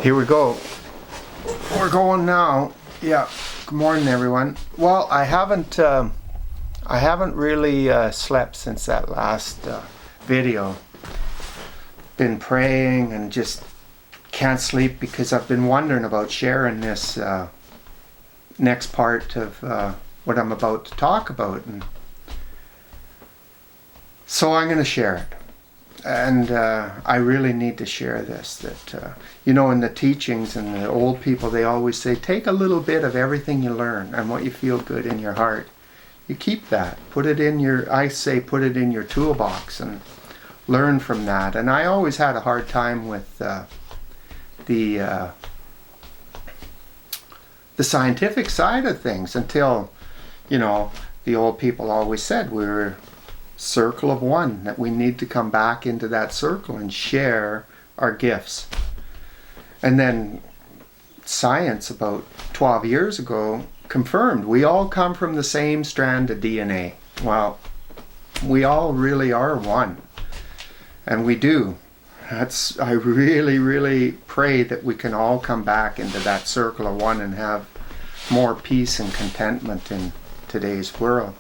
Here we go. We're going now. Yeah. Good morning, everyone. Well, I haven't really slept since that last video. Been praying and just can't sleep because I've been wondering about sharing this next part of what I'm about to talk about, and so I'm going to share it. And I really need to share this, that in the teachings and the old people, they always say, take a little bit of everything you learn and what you feel good in your heart. You keep that, put it in your toolbox and learn from that. And I always had a hard time with the scientific side of things until, the old people always said we were circle of one, that we need to come back into that circle and share our gifts. And then science about 12 years ago confirmed we all come from the same strand of DNA. Well, we all really are one, and we do. I really, really pray that we can all come back into that circle of one and have more peace and contentment in today's world.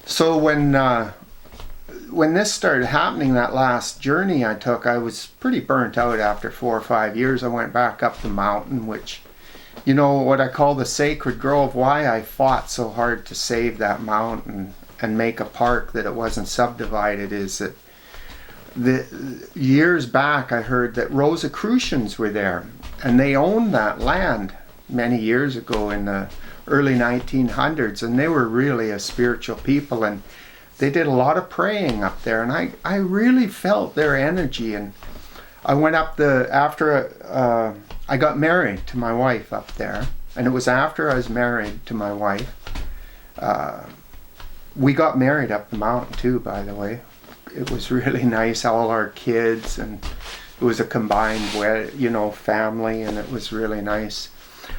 So when this started happening, that last journey I took, I was pretty burnt out after 4 or 5 years. I went back up the mountain, which, what I call the sacred grove. Why I fought so hard to save that mountain and make a park that it wasn't subdivided is that years back I heard that Rosicrucians were there, and they owned that land many years ago in the early 1900s, and they were really a spiritual people, and they did a lot of praying up there, and I really felt their energy. And I went up after I got married to my wife up there, and it was after I was married to my wife. We got married up the mountain too, by the way. It was really nice, all our kids, and it was a combined family, and it was really nice.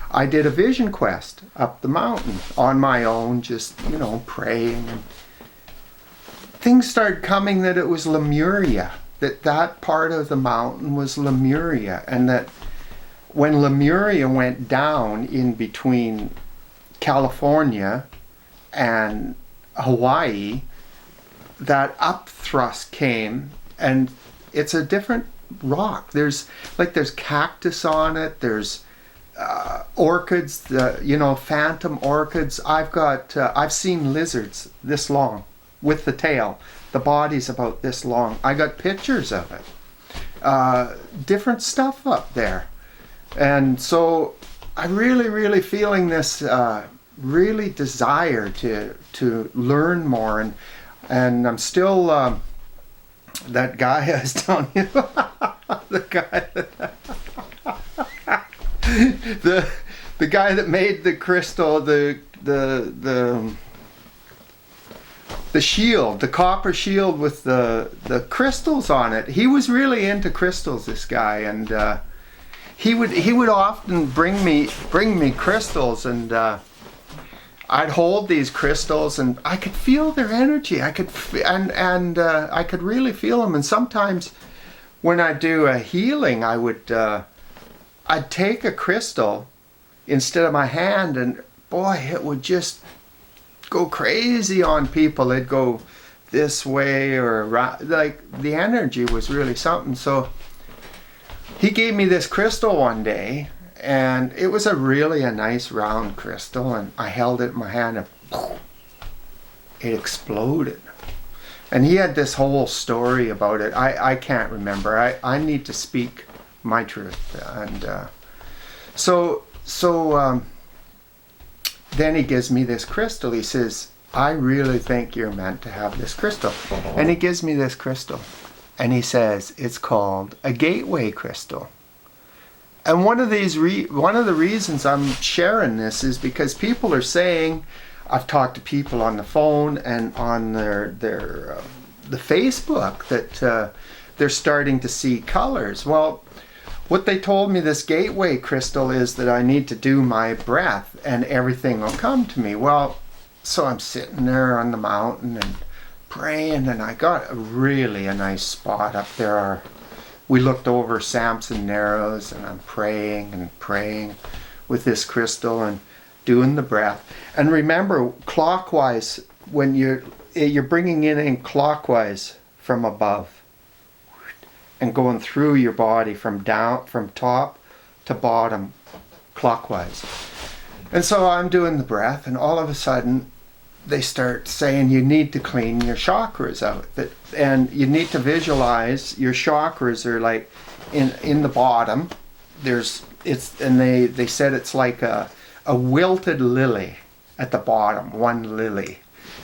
I did a vision quest up the mountain on my own, just, praying. And things started coming that it was Lemuria, that part of the mountain was Lemuria. And that when Lemuria went down in between California and Hawaii, that upthrust came, and it's a different rock. There's cactus on it, there's orchids, phantom orchids. I've seen lizards this long with the tail. The body's about this long. I got pictures of it. Different stuff up there. And so I really feeling this really desire to learn more, and I'm still that guy I was telling you the guy the guy that made the crystal, the shield, the copper shield with the crystals on it. He was really into crystals, this guy, and he would often bring me crystals, and I'd hold these crystals, and I could feel their energy. I could I could really feel them. And sometimes when I do a healing, I'd take a crystal instead of my hand, and boy, it would just go crazy on people. It'd go this way or around. Like, the energy was really something. So he gave me this crystal one day, and it was a nice round crystal, and I held it in my hand, and it exploded. And he had this whole story about it. I can't remember. I need to speak my truth. And so then he gives me this crystal. He says, I really think you're meant to have this crystal. And he gives me this crystal, and he says it's called a gateway crystal. And one of the reasons I'm sharing this is because people are saying, I've talked to people on the phone and on the Facebook, that they're starting to see colors. Well, what they told me, this gateway crystal, is that I need to do my breath and everything will come to me. Well, so I'm sitting there on the mountain and praying, and I got a nice spot up there. we looked over Samson Narrows, and I'm praying and praying with this crystal and doing the breath. And remember, clockwise, when you're bringing it in clockwise from above and going through your body from top to bottom, clockwise. And so I'm doing the breath, and all of a sudden they start saying you need to clean your chakras out, and you need to visualize your chakras are like in the bottom. They said it's like a wilted lily at the bottom, one lily,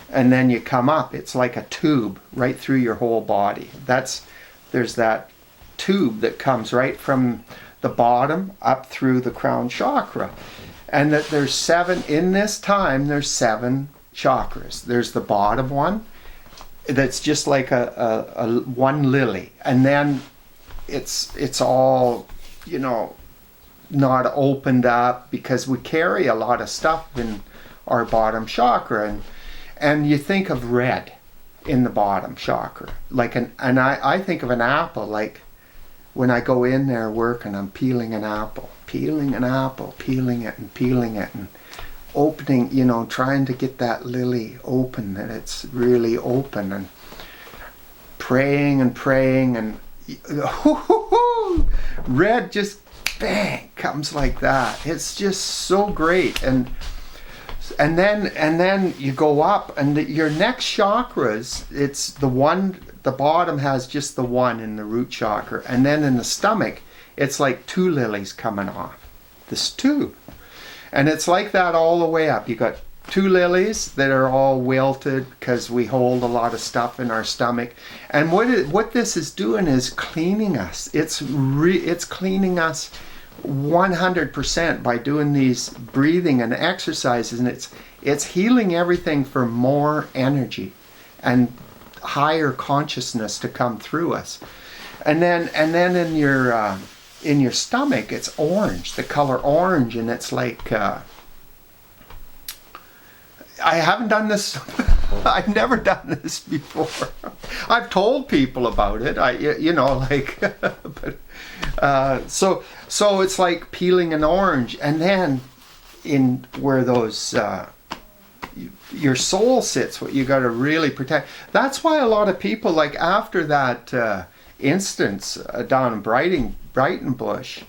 and then you come up, it's like a tube right through your whole body. There's that tube that comes right from the bottom up through the crown chakra, and that there's 7 in this time. There's 7 chakras. There's the bottom one that's just like a one lily, and then it's all, you know, not opened up, because we carry a lot of stuff in our bottom chakra, and you think of red in the bottom chakra, like I think of an apple, like when I go in there working, I'm peeling an apple, peeling it and opening, you know, trying to get that lily open, that it's really open, and praying and red just bang comes like that. It's just so great. And then you go up, and your next chakras, it's the one, the bottom has just the one in the root chakra, and then in the stomach it's like 2 lilies coming off this tube, and it's like that all the way up. You got 2 lilies that are all wilted because we hold a lot of stuff in our stomach, and what this is doing is cleaning us. It's cleaning us 100% by doing these breathing and exercises, and it's healing everything for more energy and higher consciousness to come through us. And then in your stomach, it's orange, the color orange, and it's like I haven't done this. I've never done this before. I've told people about it. So it's like peeling an orange, and then in where those your soul sits, what you got to really protect. That's why a lot of people, like after that instance down in Brighton Bush,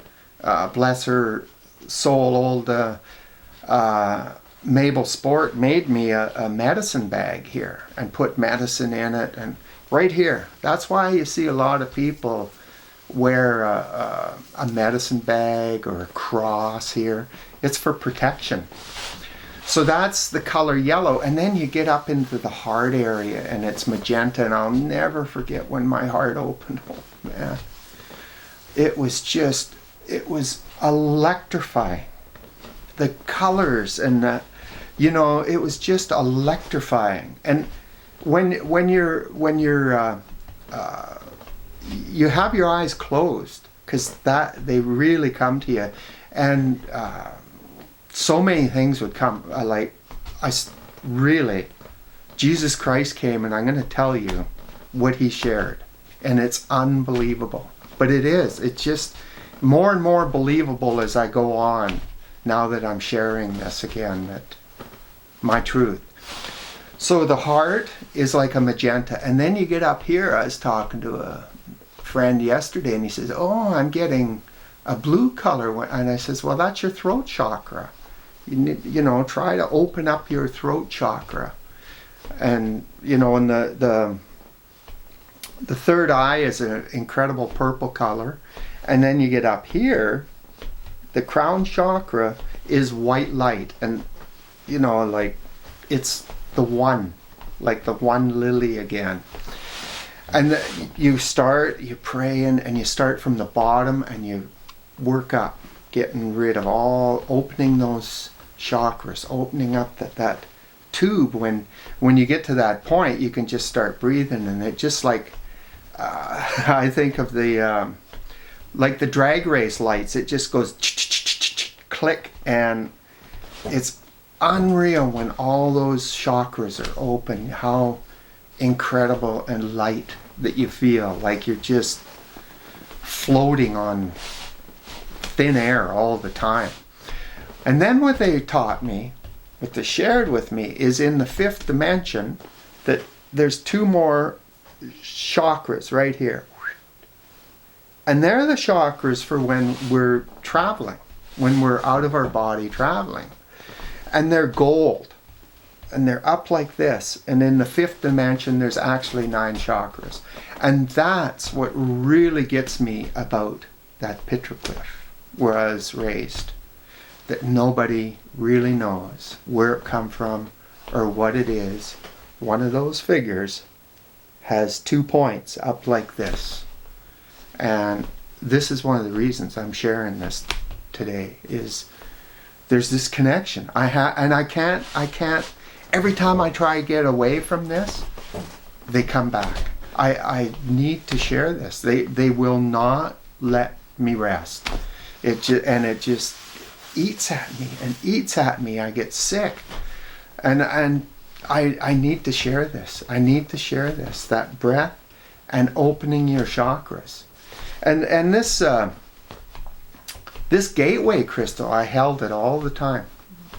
bless her soul, old Mabel Sport made me a medicine bag here and put medicine in it, and right here. That's why you see a lot of people wear a medicine bag or a cross here. It's for protection. So that's the color yellow, and then you get up into the heart area, and it's magenta, and I'll never forget when my heart opened. Oh man, it was electrifying. The colors and it was just electrifying. And when you're you have your eyes closed, because that they really come to you, and so many things would come. Jesus Christ came, and I'm going to tell you what he shared, and it's unbelievable. But it's just more and more believable as I go on, now that I'm sharing this again, that my truth. So the heart is like a magenta, and then you get up here. I was talking to a friend yesterday, and he says, "Oh, I'm getting a blue color," and I says, "Well, that's your throat chakra. You need, try to open up your throat chakra." And and the third eye is an incredible purple color, and then you get up here, the crown chakra is white light, and like it's the one, like the one lily again. And you pray and you start from the bottom, and you work up, getting rid of opening those chakras, opening up that tube. When you get to that point, you can just start breathing, and it just like I think of the like the drag race lights. It just goes click, and it's unreal when all those chakras are open, how incredible and light that you feel, like you're just floating on thin air all the time. And then what they taught me, what they shared with me, is in the 5th dimension that there's 2 more chakras right here. And they're the chakras for when we're traveling, when we're out of our body traveling. And they're gold. And they're up like this. And in the 5th dimension, there's actually 9 chakras. And that's what really gets me about that petroglyph where I was raised. That nobody really knows where it come from or what it is. One of those figures has 2 points up like this. And this is one of the reasons I'm sharing this today, is there's this connection. I can't, every time I try to get away from this, they come back. I need to share this. They will not let me rest. It just eats at me and eats at me. I get sick. And I need to share this. I need to share this. That breath and opening your chakras. And this gateway crystal, I held it all the time.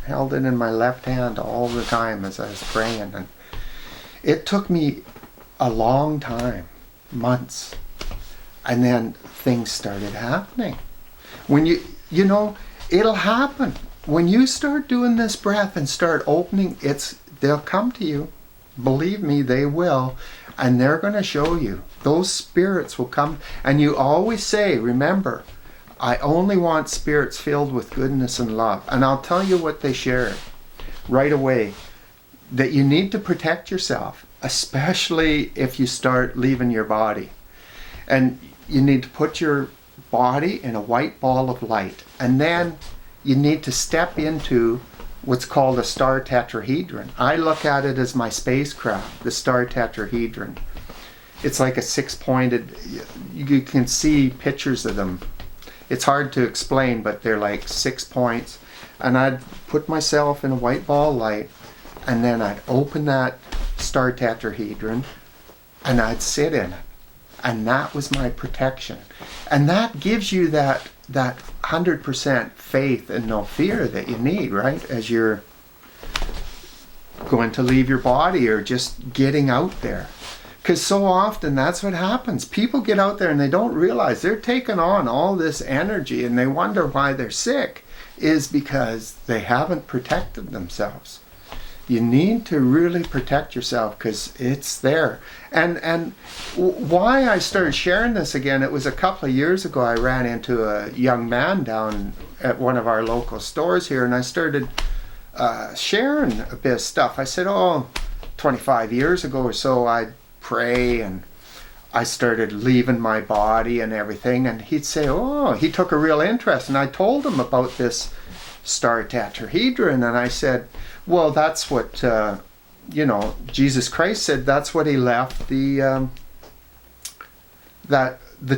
Held it in my left hand all the time as I was praying. And it took me a long time, months. And then things started happening. When you know, it'll happen. When you start doing this breath and start opening, they'll come to you. Believe me, they will. And they're going to show you. Those spirits will come. And you always say, remember, I only want spirits filled with goodness and love. And I'll tell you what they share right away. That you need to protect yourself, especially if you start leaving your body. And you need to put your body in a white ball of light. And then you need to step into what's called a star tetrahedron. I look at it as my spacecraft, the star tetrahedron. It's like a 6-pointed, you can see pictures of them. It's hard to explain, but they're like 6 points. And I'd put myself in a white ball of light, and then I'd open that star tetrahedron, and I'd sit in it. And that was my protection. And that gives you that 100% faith and no fear that you need, right? As you're going to leave your body or just getting out there. Because so often that's what happens. People get out there and they don't realize they're taking on all this energy, and they wonder why they're sick, is because they haven't protected themselves. You need to really protect yourself because it's there. And why I started sharing this again, it was a couple of years ago. I ran into a young man down at one of our local stores here, and I started sharing a bit of stuff. I said, 25 years ago or so, I'd pray and I started leaving my body and everything. And he'd say, he took a real interest. And I told him about this star tetrahedron, and I said, well, that's what, Jesus Christ said that's what he left the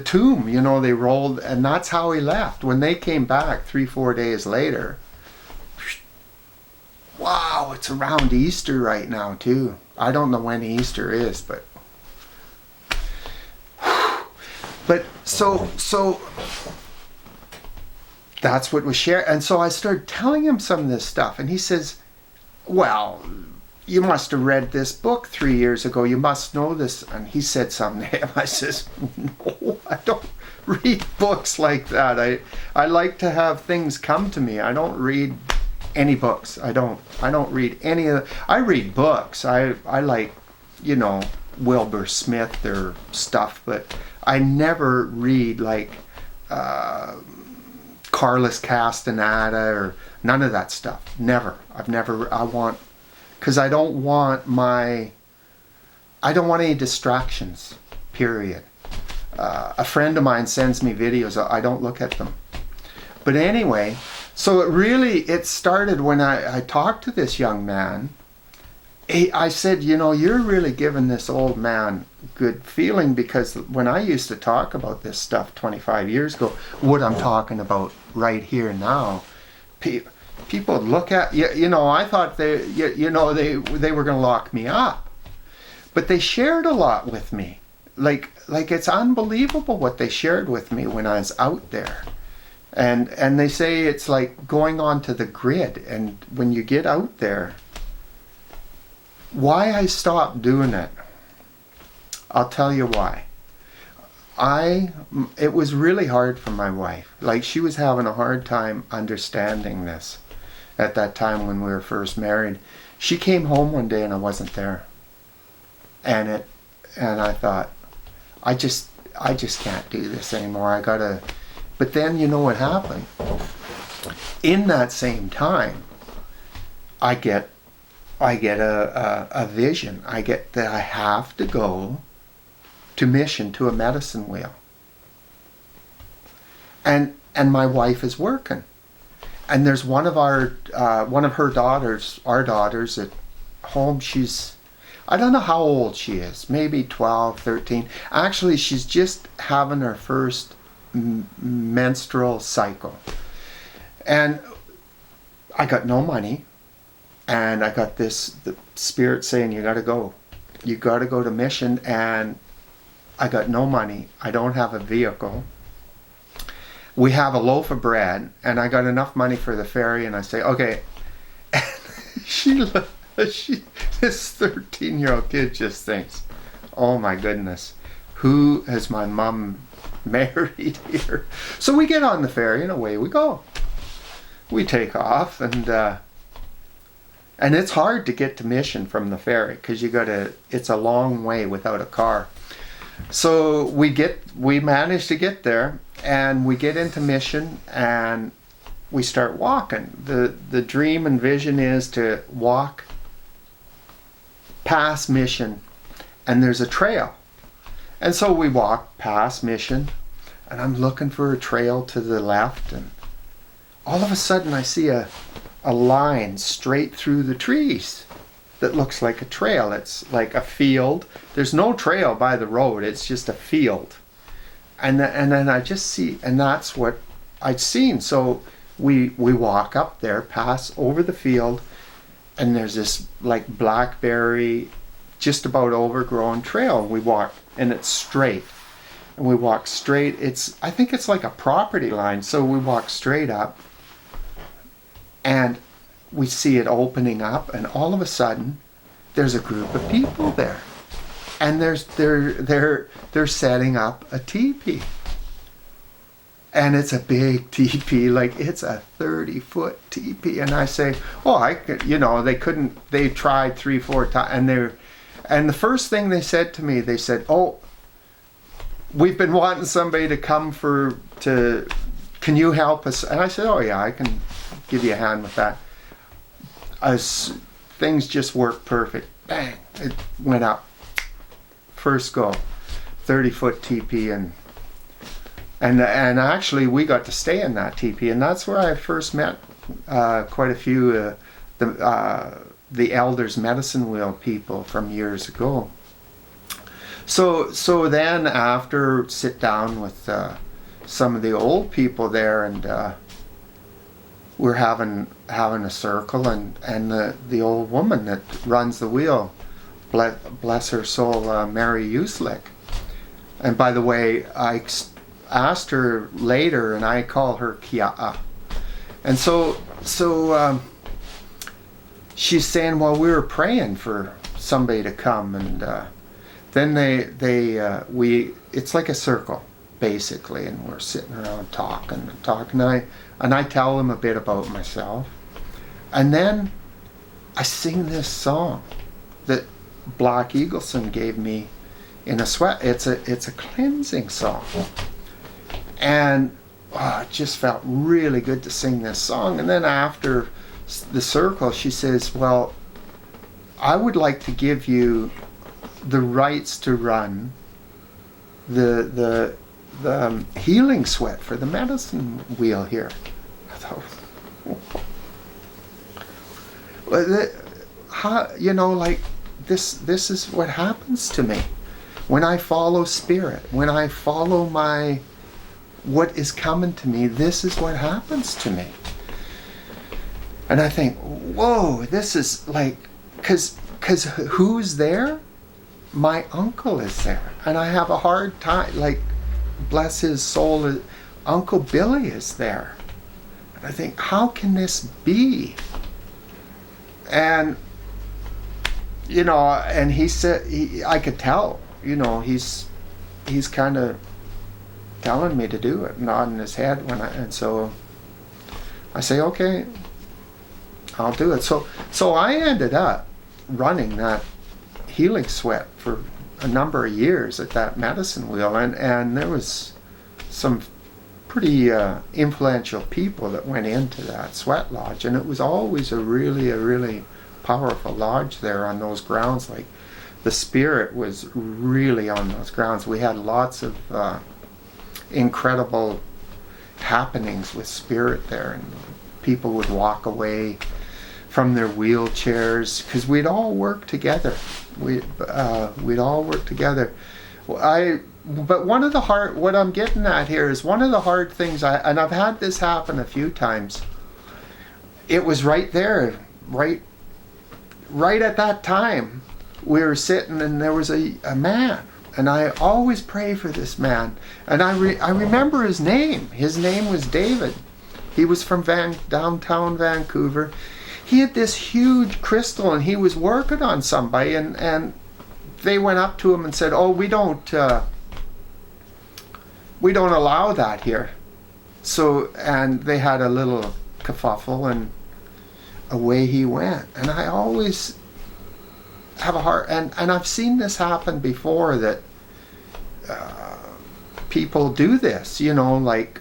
tomb, they rolled, and that's how he left. When they came back 3-4 days later, wow, it's around Easter right now too. I don't know when Easter is, but so that's what was shared. And so I started telling him some of this stuff, and he says, well, you must have read this book 3 years ago. You must know this. And he said something to him. I says, no, I don't read books like that. I like to have things come to me. I don't read any books. I don't read any of the, I read books. I like, Wilbur Smith or stuff, but I never read like Carlos Castaneda or none of that stuff. Never. Because I don't want any distractions, period. A friend of mine sends me videos. I don't look at them. But anyway, so it started when I talked to this young man. I said, you're really giving this old man good feeling, because when I used to talk about this stuff 25 years ago, what I'm talking about right here now, people would look at, I thought they were going to lock me up. But they shared a lot with me. like it's unbelievable what they shared with me when I was out there. And they say it's like going onto the grid, and when you get out there, why I stopped doing it, I'll tell you why. It was really hard for my wife. Like, she was having a hard time understanding this at that time when we were first married. She came home one day and I wasn't there. And I thought, I just can't do this anymore. But then you know what happened? In that same time, I get a vision. I get that I have to go to mission, to a medicine wheel. And my wife is working. And there's one of her daughters, our daughters at home. I don't know how old she is, maybe 12, 13. Actually, she's just having her first menstrual cycle. And I got no money. And I got the spirit saying, you gotta go. You gotta go to mission. And I got no money. I don't have a vehicle. We have a loaf of bread, and I got enough money for the ferry, and I say, okay. This 13-year-old kid just thinks, oh my goodness, who has my mom married here? So we get on the ferry, and away we go. We take off, and it's hard to get to mission from the ferry, because it's a long way without a car. So we manage to get there, and we get into mission, and we start walking. The dream and vision is to walk past mission, and there's a trail. And so we walk past mission, and I'm looking for a trail to the left, and all of a sudden I see a line straight through the trees that looks like a trail. It's like a field. There's no trail by the road. It's just a field. And then I just see, and that's what I'd seen. So we walk up there, pass over the field, and there's this like blackberry, just about overgrown trail. And we walk, and it's straight. And we walk straight. I think it's like a property line. So we walk straight up, and we see it opening up, and all of a sudden, there's a group of people there. And they're setting up a teepee. And it's a big teepee, like it's a 30-foot teepee. And I say, oh, they tried 3-4 times. And the first thing they said to me, they said, oh, we've been wanting somebody to come can you help us? And I said, oh yeah, I can give you a hand with that. Things just worked perfect. Bang, it went up. First go, 30-foot teepee, and actually we got to stay in that teepee, and that's where I first met quite a few the elders medicine wheel people from years ago. So then after sit down with some of the old people there, and we're having a circle, and the old woman that runs the wheel, bless her soul, Mary Uslick. And by the way, I asked her later, and I call her Kia'a. And so she's saying, well, we were praying for somebody to come, and then it's like a circle basically, and we're sitting around talking, and I tell them a bit about myself, and then I sing this song that Black Eagleson gave me in a sweat. It's a cleansing song, and it just felt really good to sing this song. And then after the circle, she says, well, I would like to give you the rights to run the healing sweat for the medicine wheel here. I thought, this is what happens to me when I follow spirit, when I follow what is coming to me. This is what happens to me. And I think, whoa, this is like, because who's there? my uncle is there, and I have a hard time, like, bless his soul, Uncle Billy is there. And I think, how can this be? And, you know, and he said, I could tell, you know, he's kind of telling me to do it, nodding his head and so I say, okay, I'll do it. So I ended up running that healing sweat for a number of years at that medicine wheel, and there was some pretty influential people that went into that sweat lodge, and it was always a really powerful lodge there on those grounds. Like, the spirit was really on those grounds. We had lots of incredible happenings with spirit there, and people would walk away from their wheelchairs because we'd all work together. We'd all work together. But one of the hard, what I'm getting at here is one of the hard things, and I've had this happen a few times. It was right there, right at that time. We were sitting, and there was a man, and I always pray for this man, and I remember his name. His name was David. He was from downtown Vancouver. He had this huge crystal, and he was working on somebody, and they went up to him and said, "Oh, we don't allow that here." So, and they had a little kerfuffle, and away he went. And I always have a heart, and I've seen this happen before, that people do this, you know, like,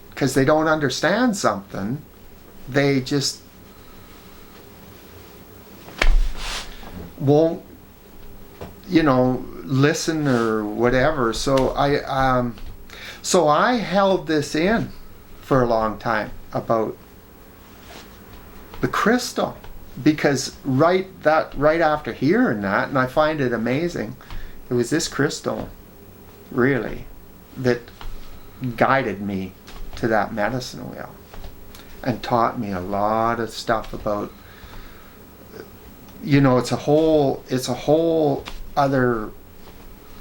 because they don't understand something, they just won't, you know, listen or whatever. So I held this in for a long time about the crystal, because right after hearing that, and I find it amazing, it was this crystal really that guided me to that medicine wheel and taught me a lot of stuff about, you know, it's a whole other,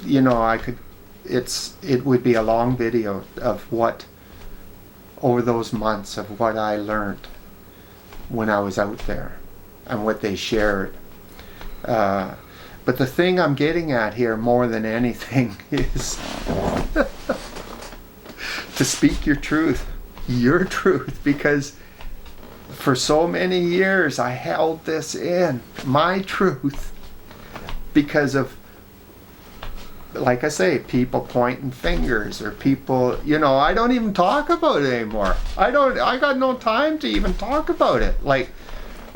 you know, it would be a long video of what, over those months, of what I learned when I was out there and what they shared. But the thing I'm getting at here more than anything is to speak your truth, because for so many years I held this in, my truth, because of, like I say, people pointing fingers, or people, you know, I don't even talk about it anymore. I got no time to even talk about it. Like,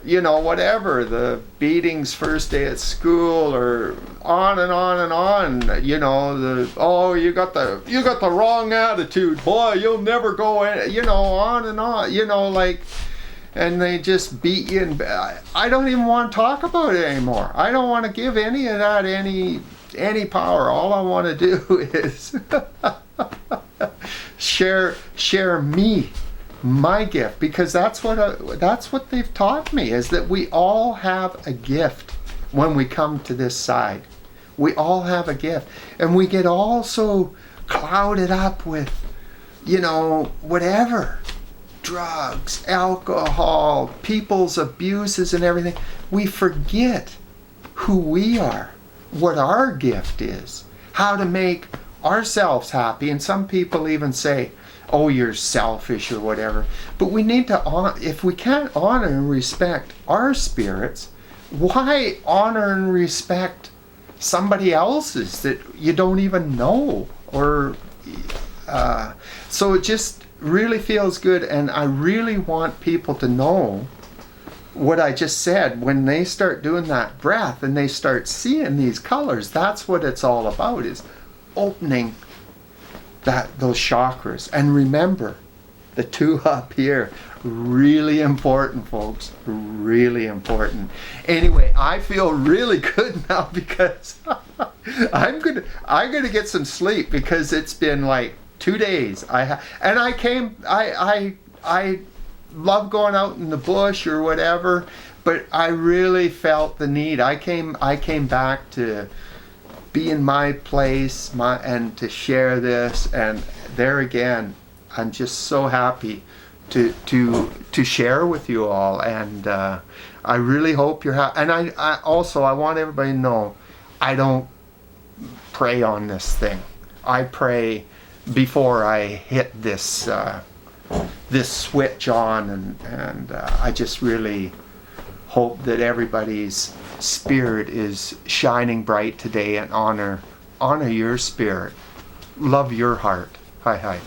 you know, whatever, the beatings first day at school, or on and on and on, you know, you got the wrong attitude, boy, you'll never go in, you know, on and on, you know, like, and they just beat you, and I don't even want to talk about it anymore. I don't want to give any of that any power. All I want to do is share me, my gift, because that's what they've taught me, is that we all have a gift when we come to this side. We all have a gift, and we get all so clouded up with, you know, whatever, drugs, alcohol, people's abuses and everything. We forget who we are, what our gift is, how to make ourselves happy. And some people even say, oh, you're selfish or whatever. But we need to honor, if we can't honor and respect our spirits, why honor and respect somebody else's that you don't even know? Or so it just really feels good, and I really want people to know what I just said. When they start doing that breath and they start seeing these colors, that's what it's all about, is opening those chakras. And remember, the two up here, really important, folks, really important. Anyway, I feel really good now, because I'm gonna get some sleep, because it's been like 2 days. I love going out in the bush or whatever, but I really felt the need. I came back to be in my place, and to share this. And there again, I'm just so happy to share with you all. And I really hope you're happy. And I also, I want everybody to know, I don't pray on this thing. I pray before I hit this this switch on, and I just really hope that everybody's spirit is shining bright today, and honor your spirit, love your heart. Hi.